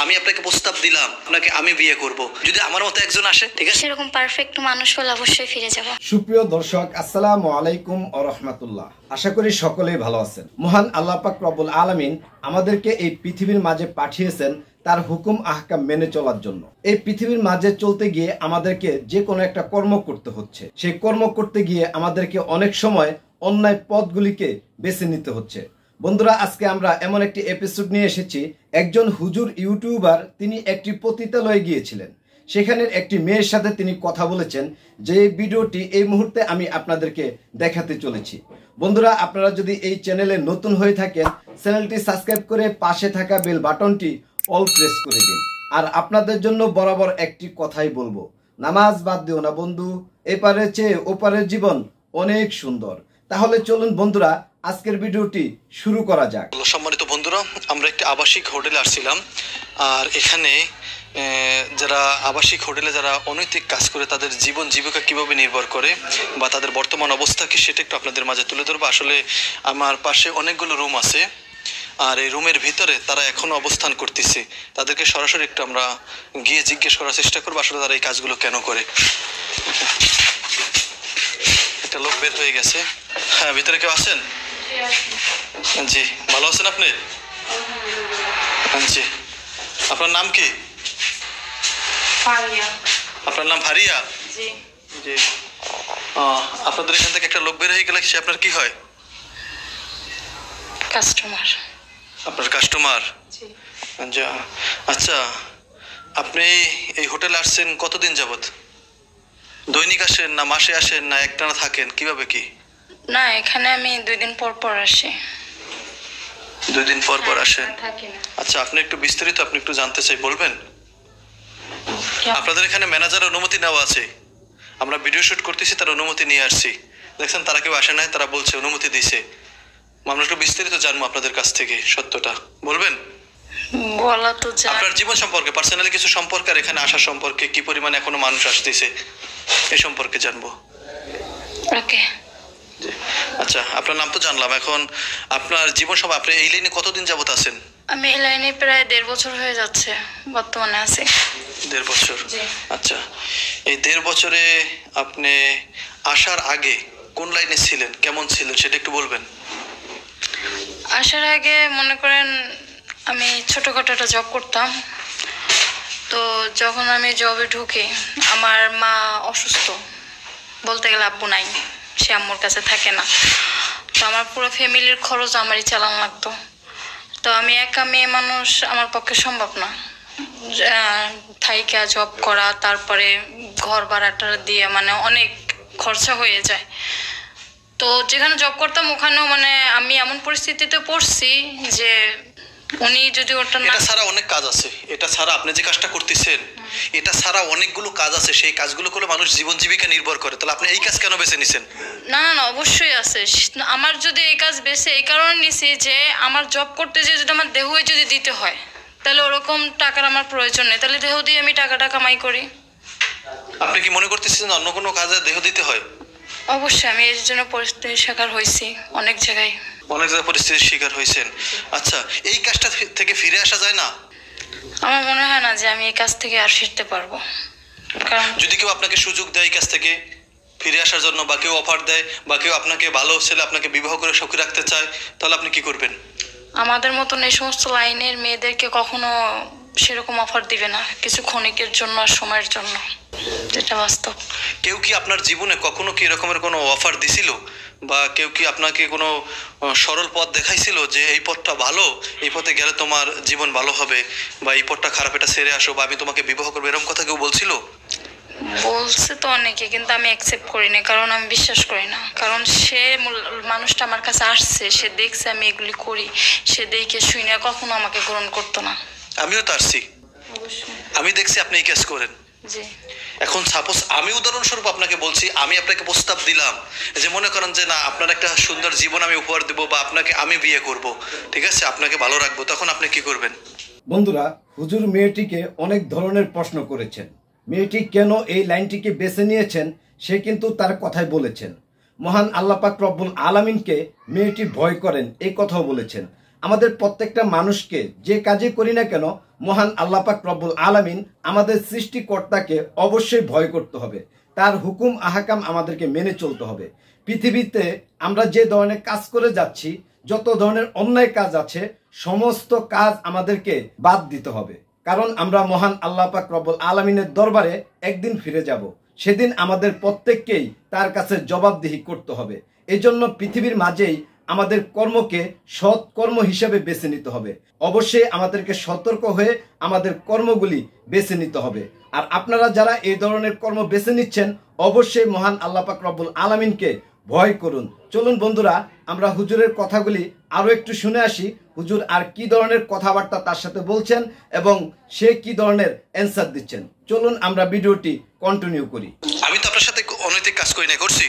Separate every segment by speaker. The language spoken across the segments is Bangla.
Speaker 1: আমি আপনাকে প্রস্তাব দিলাম, আপনাকে আমি বিয়ে করব, যদি আমার মতো একজন আসে, ঠিক আছে,
Speaker 2: সেরকম পারফেক্ট মানুষ হলে অবশ্যই ফিরে যাব।
Speaker 3: সুপ্রিয় দর্শক, আসসালামু আলাইকুম ওয়া রাহমাতুল্লাহ। আশা করি সকলেই ভালো আছেন। মহান আল্লাহ পাক রব্বুল আলামিন আমাদেরকে এই পৃথিবীর মাঝে পাঠিয়েছেন তার হুকুম আহকাম মেনে চলার জন্য। এই পৃথিবীর মাঝে চলতে গিয়ে আমাদেরকে যে কোনো একটা কর্ম করতে হচ্ছে। সেই কর্ম করতে গিয়ে আমাদেরকে অনেক সময় অন্যায় পথগুলিকে বেছে নিতে হচ্ছে। বন্ধুরা, আজকে আমরা এমন একটি এপিসোড নিয়ে এসেছি। একজন হুজুর ইউটিউবার তিনি একটি পতিতালয়ে গিয়েছিলেন। সেখানের একটি মেয়ের সাথে তিনি কথা বলেছেন, যে ভিডিওটি এই মুহূর্তে আমি আপনাদেরকে দেখাতে চলেছি। বন্ধুরা, আপনারা যদি এই চ্যানেলে নতুন হয়ে থাকেন, চ্যানেলটি সাবস্ক্রাইব করে পাশে থাকা বেল বাটনটি অল প্রেস করে দিন। আর আপনাদের জন্য বরাবর একটি কথাই বলবো, নামাজ বাদ দিও না বন্ধু, এপারের চেয়ে ওপারের জীবন অনেক সুন্দর। তাহলে চলুন বন্ধুরা, আজকের ভিডিওটি শুরু করা যাক।
Speaker 1: সম্মানিত বন্ধুরা, আমরা একটি আবাসিক হোটেলে আসছিলাম। আর এখানে যারা আবাসিক হোটেলে যারা অনৈতিক কাজ করে তাদের জীবন জীবিকা কিভাবে নির্ভর করে বা তাদের বর্তমান অবস্থা কি, সেটা একটু আপনাদের মাঝে তুলে ধরবো। আসলে আমার পাশে অনেকগুলো রুম আছে, আর এই রুমের ভিতরে তারা এখনো অবস্থান করতেছে। তাদেরকে সরাসরি একটু আমরা গিয়ে জিজ্ঞেস করার চেষ্টা করবো আসলে তারা এই কাজগুলো কেন করে। একটা লোক বের হয়ে গেছে। হ্যাঁ, ভিতরে কেউ আছেন? জি, ভালো আছেন আপনি? জি, আপনার নাম কি? আপনার নাম ফারিয়া? জি জি। আপনাদের এখান থেকে একটা লোক বের হয়ে গেলে সে আপনার কি হয়?
Speaker 2: কাস্টমার।
Speaker 1: আপনার কাস্টমার? জি। আচ্ছা, আপনি এই হোটেলে আসছেন কতদিন যাবত? দৈনিক আসেন না মাসে আসেন না একটানা থাকেন, কিভাবে কি?
Speaker 2: না, এখানে আমি 2 দিন পর পর আসি।
Speaker 1: 2 দিন পর পর আসেন?
Speaker 2: থাকি না।
Speaker 1: আচ্ছা, আপনি একটু বিস্তারিত আপনি একটু জানতে চাই, বলবেন? আপনাদের এখানে ম্যানেজারের অনুমতি নেওয়া আছে। আমরা ভিডিও শুট করতেছি, তার অনুমতি নিয়ে আসছি। দেখছেন, তারা কেউ আসে নাই, তারা বলছে অনুমতি দিয়েছে। আমরা একটু বিস্তারিত জানবো আপনাদের কাছ থেকে, সত্যটা বলবেন?
Speaker 2: বলা তো যায়।
Speaker 1: আপনার জীবন সম্পর্কে, পার্সোনালি কিছু সম্পর্কে, আর এখানে আসা সম্পর্কে, কি পরিমাণে এখনো মানুষ আসতেছে এই সম্পর্কে জানবো।
Speaker 2: ওকে।
Speaker 1: আচ্ছা, আপনার নাম তো জানলাম, এখন আপনার জীবন সব, আপনি এই লাইনে কতদিন যাবত আছেন?
Speaker 2: আমি এই লাইনে প্রায় 1.5 বছর হয়ে যাচ্ছে, বর্তমানে আছি।
Speaker 1: 1.5 বছর?
Speaker 2: জি।
Speaker 1: আচ্ছা, এই 1.5 বছরে আপনি আসার আগে কোন লাইনে ছিলেন, কেমন ছিলেন, সেটা একটু বলবেন?
Speaker 2: আসার আগে মনে করেন আমি ছোটখাটো একটা জব করতাম। তো যখন আমি জবে ঢুকি, আমার মা অসুস্থ, বলতে গেলে আব্বু নাই, সে আম্মুর কাছে থাকে না। তো আমার পুরো ফ্যামিলির খরচ আমারই চালান লাগতো। তো আমি একা মেয়ে মানুষ, আমার পক্ষে সম্ভব না থাইকা জব করা, তারপরে ঘর ভাড়াটা দিয়ে মানে অনেক খরচা হয়ে যায়। তো যেখানে জব করতাম ওখানেও মানে আমি এমন পরিস্থিতিতে পড়ছি যে উনি যদি ওটা না,
Speaker 1: এটা ছাড়া অনেক কাজ আছে, এটা ছাড়া আপনি যে কাজটা করতেছেন, এটা ছাড়া অনেকগুলো কাজ আছে, সেই কাজগুলো করে মানুষ জীবন জীবিকা নির্ভর করে। তাহলে আপনি এই কাজ কেন বেছে নিছেন?
Speaker 2: না না, অবশ্যই আছে। আমার যদি এই কাজ বেছে এই কারণে নিছি যে আমার জব করতে যে যদি আমার দেহই যদি দিতে হয়, তাহলে ওরকম টাকার আমার প্রয়োজন নেই, তাহলে দেহ দিয়ে আমি টাকাটা কামাই করি।
Speaker 1: আপনি কি মনে করতেছেন অন্য কোনো কাজে দেহ দিতে হয়?
Speaker 2: অবশ্যই আমি এর জন্য পরিস্থিতির শিকার হয়েছি অনেক জায়গায়।
Speaker 1: অনেক জায়গায় পরিস্থিতির শিকার হয়েছেন। আচ্ছা, এই কাজটা থেকে ফিরে আসা যায় না?
Speaker 2: আমার মনে হয় না যে আমি এই কাজ থেকে আর ফিরতে পারবো। কারণ
Speaker 1: যদি কেউ আপনাকে সুযোগ দেয় এই কাজ থেকে ফিরে আসার জন্য, বা কেউ অফার দেয়, বা কেউ আপনাকে ভালো ছেলে আপনাকে বিবাহ করে সুখী রাখতে চায়, তাহলে আপনি কি করবেন?
Speaker 2: আমাদের মতন এই সমস্ত লাইনের মেয়েদেরকে কখনো সেরকম অফার দিবে না, কিছু ক্ষণিকের জন্য আর সময়ের জন্য, যেটা বাস্তব।
Speaker 1: কেউ কি আপনার জীবনে কখনো কি এরকমের কোনো অফার দিছিল, বা কেউ কি আপনাকে কোনো সরল পথ দেখাইছিল যে এই পথটা ভালো, এই পথে গেলে তোমার জীবন ভালো হবে, বা এই পথটা খারাপ, এটা ছেড়ে আসো, বা আমি তোমাকে বিবাহ করবো, এরকম কথা কেউ বলছিল?
Speaker 2: বলছে তো অনেকে, কিন্তু আমি অ্যাকসেপ্ট করি না, কারণ আমি বিশ্বাস করি না। কারণ সে মানুষটা আমার কাছে আসছে, সে দেখছে আমি এগুলি করি, সে দেখে শুনে কখনো আমাকে গ্রহণ করতো না।
Speaker 1: আমিও তো আসছি, আমি দেখছি আপনি এই কাজ করেন।
Speaker 2: জি।
Speaker 1: এখন সাপোজ আমি উদাহরণস্বরূপ আপনাকে বলছি, আমি আপনাকে প্রস্তাব দিলাম যে মনে করেন যে না, আপনার একটা সুন্দর জীবন আমি উপহার দেবো, বা আপনাকে আমি বিয়ে করব, ঠিক আছে, আপনাকে ভালো রাখবো, তখন আপনি কি করবেন?
Speaker 3: বন্ধুরা, হুজুর মেয়েটিকে অনেক ধরনের প্রশ্ন করেছেন। মেয়েটি কেন এই লাইনটিকে বেছে নিয়েছেন সে কিন্তু তার কথাই বলেছেন। মহান আল্লাহ পাক রব্বুল আলামিনকে মেয়েটি ভয় করেন এই কথাও বলেছেন। আমাদের প্রত্যেকটা মানুষকে যে কাজে করি না কেন মহান আল্লাহ পাক রব্বুল আলামিন আমাদের সৃষ্টিকর্তাকে অবশ্যই ভয় করতে হবে, তার হুকুম আহকাম আমাদেরকে মেনে চলতে হবে। পৃথিবীতে আমরা যে ধরনের কাজ করে যাচ্ছি, যত ধরনের অন্যায় কাজ আছে, সমস্ত কাজ আমাদেরকে বাদ দিতে হবে। কারণ আমরা মহান আল্লাহ পাক রব্বুল আলামিনের দরবারে একদিন ফিরে যাব। সেদিন আমাদের প্রত্যেককেই তার কাছে জবাবদিহি করতে হবে। এই জন্য পৃথিবীর মাঝেই আমাদের কর্মকে সৎ কর্ম হিসেবে বেছে নিতে হবে। অবশ্যই আমাদেরকে সতর্ক হয়ে আমাদের কর্মগুলি বেছে নিতে হবে। আর আপনারা যারা এই ধরনের কর্ম বেছে নিচ্ছেন, অবশ্যই মহান আল্লাহ পাক রব্বুল আলামিনকে ভয় করুন। চলুন বন্ধুরা, আমরা হুজুরের কথাগুলি আরো একটু শুনে আসি। হুজুর আর কি ধরনের কথাবার্তা তার সাথে বলছেন এবং সে কি ধরনের অ্যান্সার দিচ্ছেন। চলুন আমরা ভিডিওটি কন্টিনিউ করি।
Speaker 1: আমি তো আপনার সাথে অনৈতিক কাজ করি না, করছি?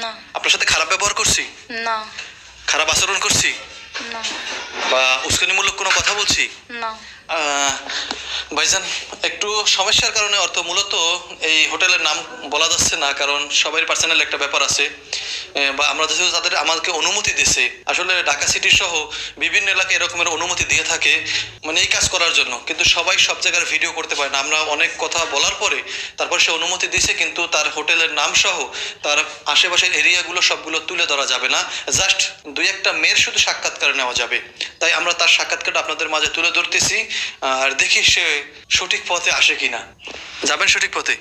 Speaker 2: না।
Speaker 1: আপনার সাথে খারাপ ব্যবহার করছি?
Speaker 2: না।
Speaker 1: খারাপ আচরণ করছি?
Speaker 2: না।
Speaker 1: বা উস্কানিমূলক কোনো কথা বলছি?
Speaker 2: না।
Speaker 1: ভাইজান, একটু সমস্যার কারণে অর্থ মূলত এই হোটেলের নাম বলা যাচ্ছে না, কারণ সবাই পার্সোনাল একটা ব্যাপার আছে। বা আমরা যেহেতু তাদের আমাদেরকে অনুমতি দিয়েছে, আসলে ঢাকা সিটি সহ বিভিন্ন এলাকায় এরকমের অনুমতি দিয়ে থাকে মানে এই কাজ করার জন্য, কিন্তু সবাই সব জায়গার ভিডিও করতে পারে না। আমরা অনেক কথা বলার পরে তারপর সে অনুমতি দিয়েছে, কিন্তু তার হোটেলের নাম সহ তার আশেপাশের এরিয়াগুলো সবগুলো তুলে ধরা যাবে না। জাস্ট দুই একটা মেয়ের শুধু সাক্ষাৎকার নেওয়া যাবে। তাই আমরা তার সাক্ষাৎকারটা আপনাদের মাঝে তুলে ধরতেছি, আর দেখি সে সঠিক পথে আসে কিনা। যাবেন সঠিক পথে?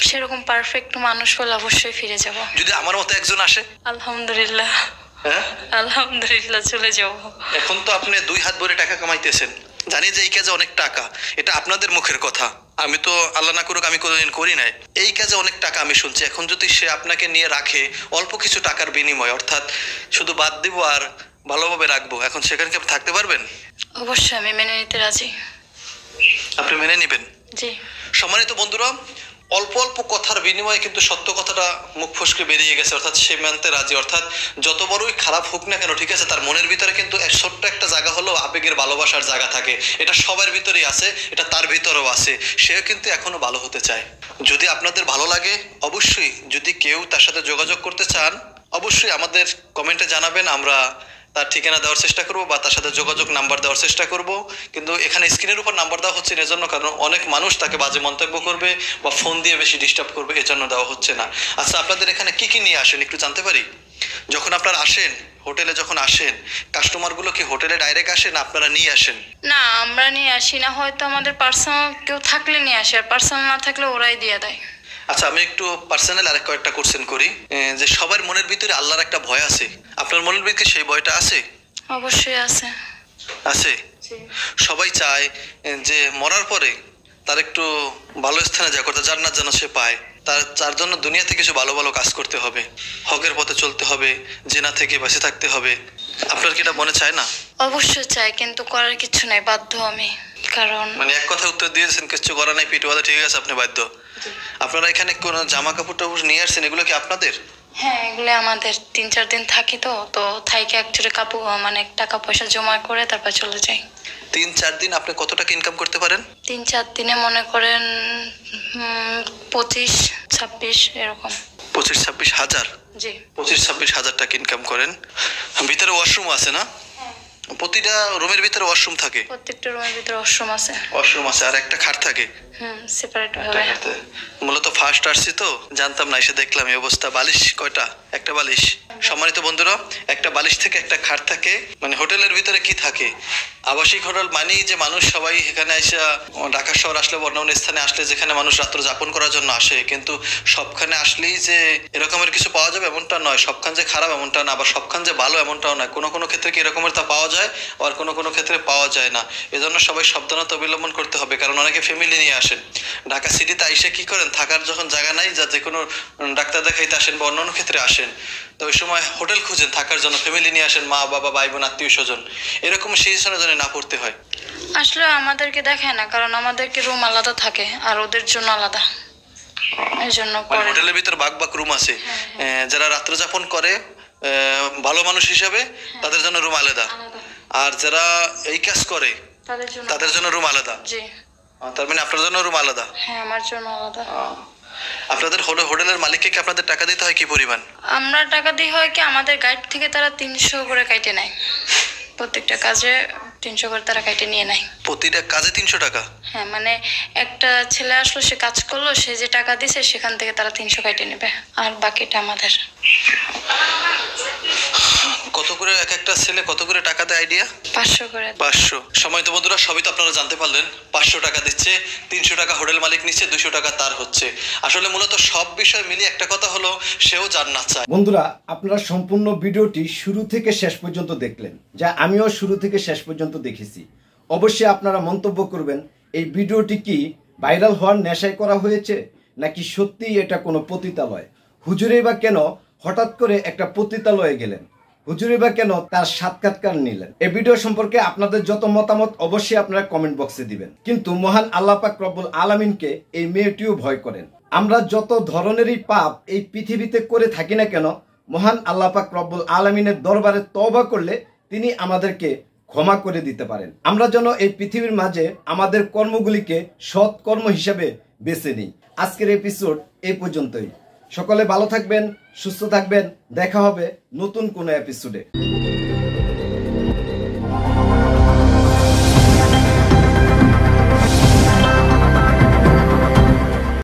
Speaker 2: সেরকম পারফেক্ট মানুষ হলে অবশ্যই ফিরে যাব।
Speaker 1: যদি আমার মতো একজন আসে?
Speaker 2: আলহামদুলিল্লাহ।
Speaker 1: হ্যাঁ,
Speaker 2: আলহামদুলিল্লাহ, চলে যাব।
Speaker 1: এখন তো আপনি 2 হাত ভরে টাকা কামাইতেছেন, জানি যে এই কাজে অনেক টাকা, এটা আপনাদের মুখের কথা। আমি তো আল্লাহ না করুক আমি কোনোদিন করি নাই। এই কাজে অনেক টাকা আমি শুনছি। এখন যদি সে আপনাকে নিয়ে রাখে অল্প কিছু টাকার বিনিময়, অর্থাৎ শুধু বাদ দিব আর ভালোভাবে রাখবো, এখন সেখানে কি আপনি থাকতে পারবেন?
Speaker 2: অবশ্যই আমি মেনে নিতে রাজি।
Speaker 1: আপনি মেনে নেবেন?
Speaker 2: জি।
Speaker 1: সম্মানিত বন্ধুরা, অল্প অল্প কথার বিনিময়ে কিন্তু সত্য কথাটা মুখ ফসকে বেরিয়ে গেছে, অর্থাৎ সে মানতে রাজি। অর্থাৎ যত বড়ই খারাপ হোক না কেন, ঠিক আছে, তার মনের ভিতরে কিন্তু ছোট্ট একটা জায়গা হলো আবেগের ভালোবাসার জায়গা থাকে। এটা সবার ভিতরেই আছে, এটা তার ভিতরেও আছে। সেও কিন্তু এখনো ভালো হতে চায়। যদি আপনাদের ভালো লাগে, অবশ্যই যদি কেউ তার সাথে যোগাযোগ করতে চান, অবশ্যই আমাদের কমেন্টে জানাবেন। আমরা তার ঠিকানা দেওয়ার চেষ্টা করব বা তার সাথে যোগাযোগ নাম্বার দেওয়ার চেষ্টা করব। কিন্তু এখানে স্ক্রিনের উপর নাম্বার দেওয়া হচ্ছে না এজন্য, কারণ অনেক মানুষ তাকে বাজে মন্তব্য করবে বা ফোন দিয়ে বেশি ডিস্টার্ব করবে, এজন্য দেওয়া হচ্ছে না। আচ্ছা, আপনাদের এখানে কি কি নিয়ে আসেন একটু জানতে পারি? যখন আপনারা আসেন হোটেলে, যখন আসেন কাস্টমারগুলো কি হোটেলে ডাইরেক্ট আসেন, আপনারা নিয়ে আসেন?
Speaker 2: না, আমরা নিয়ে আসি না, হয়তো আমাদের পার্সোনাল কেউ থাকলে নিয়ে আসে, আর পার্সোনাল না থাকলে ওরাই দিয়ে দেয়।
Speaker 1: আচ্ছা, আমি একটু পার্সোনাল আরেক কয়েকটা কোশ্চেন করি। যে সবার মনের ভিতরে আল্লাহর একটা ভয় আছে, আপনার মনের ভিতরে সেই ভয়টা আছে?
Speaker 2: অবশ্যই আছে।
Speaker 1: আছে। সবাই চায় যে মরার পরে তার একটু ভালো স্থানে যা করতে, জান্নাত যেন সে পায়। তার জন্য দুনিয়াতে কিছু ভালো ভালো কাজ করতে হবে, হকের পথে চলতে হবে, জেনা থেকে বেঁচে থাকতে হবে। আপনার কি এটা মনে চায় না?
Speaker 2: অবশ্যই চাই, কিন্তু করার কিছু নাই, বাধ্য আমি। কারণ
Speaker 1: মানে এক কথা উত্তর দিয়েছেন, কিছু করা নাই, পিটওয়ালা ঠিক আছে, আপনি বাধ্য। আপনারা এখানে কোন জামা কাপড় টাপড় নিয়ে আসছেন, এগুলো কি আপনাদের?
Speaker 2: হ্যাঁ, এগুলো আমাদের। 3-4 দিন থাকি তো থাইকে একচুয়ালি কাপড় মানে টাকা পয়সা জমা করে তারপর চলে যাই।
Speaker 1: 3-4 দিন আপনি কত টাকা ইনকাম করতে পারেন?
Speaker 2: 3-4 দিনে মনে করেন 25-26 এরকম।
Speaker 1: 25-26 হাজার?
Speaker 2: জি।
Speaker 1: 25-26 হাজার টাকা ইনকাম করেন। ভিতরে ওয়াশরুম আছে না? প্রতিটা রুমের ভিতরে ওয়াশরুম থাকে?
Speaker 2: প্রত্যেকটা রুমের ভিতরে ওয়াশরুম আছে।
Speaker 1: ওয়াশরুম আছে, আর একটা খাট থাকে?
Speaker 2: সেপারেট ভাবে।
Speaker 1: মূলত ফার্স্ট আসছি তো জানতাম না, এসে দেখলাম এই অবস্থা। বালিশ কয়টা? একটা বালিশ। সম্মানিত বন্ধুরা, একটা বালিশ থেকে একটা খাট থাকে। মানে হোটেলের ভিতরে কি থাকে, আবাসিক হোটেল মানেই যে মানুষ সবাই এখানে এসে ঢাকা শহর আসলে অন্য স্থানে আসলে যেখানে মানুষ রাত্র যাপন করার জন্য আসে, কিন্তু সবখানে আসলেই যে এরকমের কিছু পাওয়া যাবে এমনটা নয়, সবখান যে খারাপ এমনটা না, আবার সবখান যে ভালো এমনটাও নয়। কোনো কোনো ক্ষেত্রে কি এরকমের তা পাওয়া যায়, আর কোনো কোনো ক্ষেত্রে পাওয়া যায় না। এজন্য সবাই সাবধানতা অবলম্বন করতে হবে, কারণ অনেকে ফ্যামিলি নিয়ে আসেন ঢাকা সিটিতে। আইসে কি করেন, থাকার যখন জায়গা নাই, যা যে কোনো ডাক্তার দেখাইতে আসেন বা অন্যান্য ক্ষেত্রে আসেন, তো ওই সময় হোটেল খুঁজেন থাকার জন্য, ফ্যামিলি নিয়ে আসেন, মা বাবা ভাই বোন আত্মীয় স্বজন, এরকম সেই জন্য না পড়তে হয়।
Speaker 2: আসলে আমাদেরকে দেখায় না, কারণ আমাদেরকে রুম আলাদা থাকে আর ওদের জন্য আলাদা, এই জন্য
Speaker 1: হোটেলের ভিতর ভাগ ভাগ রুম আছে। যারা রাত্র যাপন করে ভালো মানুষ হিসাবে তাদের জন্য রুম আলাদা, আর যারা এই কাজ করে তাদের জন্য রুম আলাদা।
Speaker 2: জি।
Speaker 1: তার মানে আপনার জন্য রুম আলাদা?
Speaker 2: হ্যাঁ, আমার জন্য আলাদা।
Speaker 1: আপনাদের হোটেলের মালিককে কি আপনাদের টাকা দিতে হয় কি পরিমাণ?
Speaker 2: আমরা টাকা দিই হয় কি, আমাদের গাইড থেকে তারা 300 করে কাটে নেয়, তো প্রত্যেকটা কাজে 300 করে তারা কাটে নিয়ে নেয়।
Speaker 1: প্রতিটা কাজে 300 টাকা?
Speaker 2: হ্যাঁ, মানে একটা ছেলে আসলো, সে কাজ করলো, সে যে টাকা দিছে সেখান থেকে তারা 300 কাটে নেবে, আর বাকিটা আমাদের।
Speaker 1: কত করে এক একটা ছেলে কত করে টাকা দেয় আইডিয়া?
Speaker 2: 500 করে।
Speaker 1: 500। সময় তো বন্ধুরা, সবই তো আপনারা জানতে পারলেন। 500 টাকা দিচ্ছে, 300 টাকা হোটেল মালিক নিচ্ছে, 200 টাকা তার হচ্ছে। আসলে মূলত সব বিষয় মিলিয়ে একটা কথা হলো, সেও জান্নাত চায়।
Speaker 3: বন্ধুরা, আপনারা সম্পূর্ণ ভিডিওটি শুরু থেকে শেষ পর্যন্ত দেখলেন, যা আমিও শুরু থেকে শেষ পর্যন্ত দেখেছি। অবশ্যই আপনারা মন্তব্য করবেন, এই ভিডিওটি কি ভাইরাল হওয়ার নেশায় করা হয়েছে, নাকি সত্যিই এটা কোনো পতিতালয়? হুজুরে বা কেন হঠাৎ করে একটা পতিতালয়ে গেলেন? হুজুরে বা কেন তার সাক্ষাৎকার নিলেন? এই ভিডিও সম্পর্কে আপনাদের যত মতামত অবশ্যই আপনারা কমেন্ট বক্সে দিবেন। কিন্তু মহান আল্লাহ পাক রব্বুল আলামিনকে এই মেয়েটিও ভয় করেন। আমরা যত ধরনেরই পাপ এই পৃথিবীতে করে থাকি না কেন, মহান আল্লাহ পাক রব্বুল আলামিনের দরবারে তওবা করলে তিনি আমাদেরকে ক্ষমা করে দিতে পারেন। আমরা যেন এই পৃথিবীর মাঝে আমাদের কর্মগুলিকে সৎ কর্ম হিসাবে বেছে নিই। আজকের এপিসোড এই পর্যন্তই। সকলে ভালো থাকবেন, সুস্থ থাকবেন। দেখা হবে নতুন কোনো এপিসোডে।